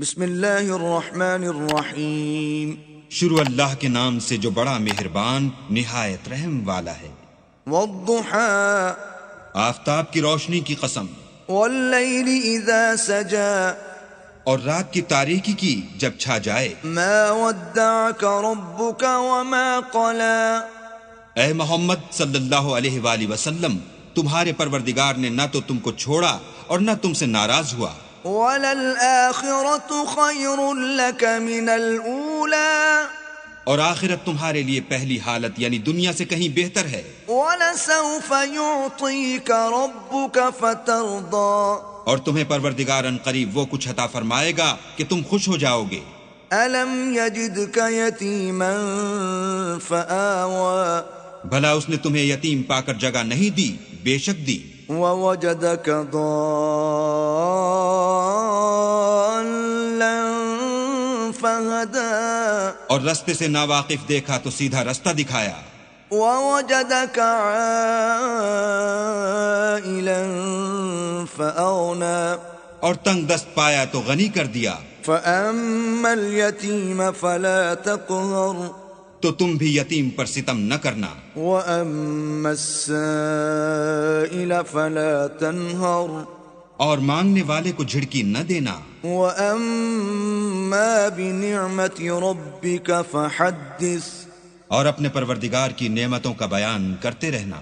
بسم اللہ الرحمن الرحیم۔ شروع اللہ کے نام سے جو بڑا مہربان نہایت رحم والا ہے۔ والضحى، آفتاب کی روشنی کی قسم۔ واللیل اذا سجا، اور رات کی تاریکی کی جب چھا جائے۔ ما ودعك ربك وما قلى، اے محمد صلی اللہ علیہ وآلہ وسلم، تمہارے پروردگار نے نہ تو تم کو چھوڑا اور نہ تم سے ناراض ہوا۔ وَلَلْآخِرَةُ خَيْرٌ لَكَ مِنَ الْأُولَى، اور آخرت تمہارے لیے پہلی حالت یعنی دنیا سے کہیں بہتر ہے۔ وَلَسَوْفَ يُعْطِيكَ رَبُّكَ فَتَرْضَى، اور تمہیں پروردگار ان قریب وہ کچھ عطا فرمائے گا کہ تم خوش ہو جاؤ گے۔ أَلَمْ يَجِدْكَ يَتِيمًا فَآوَى، بھلا اس نے تمہیں یتیم پا کر جگہ نہیں دی؟ بے شک دی۔ وَوَجَدَكَ ضَالًّا فَهَدَى، اور رستے سے ناواقف دیکھا تو سیدھا رستہ دکھایا۔ وَوَجَدَكَ عَائِلًا فَأَغْنَى، اور تنگ دست پایا تو غنی کر دیا۔ فَأَمَّا الْيَتِيمَ فَلَا تَقْهَرْ، تو تم بھی یتیم پر ستم نہ کرنا۔ وَأَمَّا السَّائِلَ فَلَا تَنْهَرْ، اور مانگنے والے کو جھڑکی نہ دینا۔ وَأَمَّا بِنِعْمَةِ رَبِّكَ فَحَدِّثْ، اور اپنے پروردگار کی نعمتوں کا بیان کرتے رہنا۔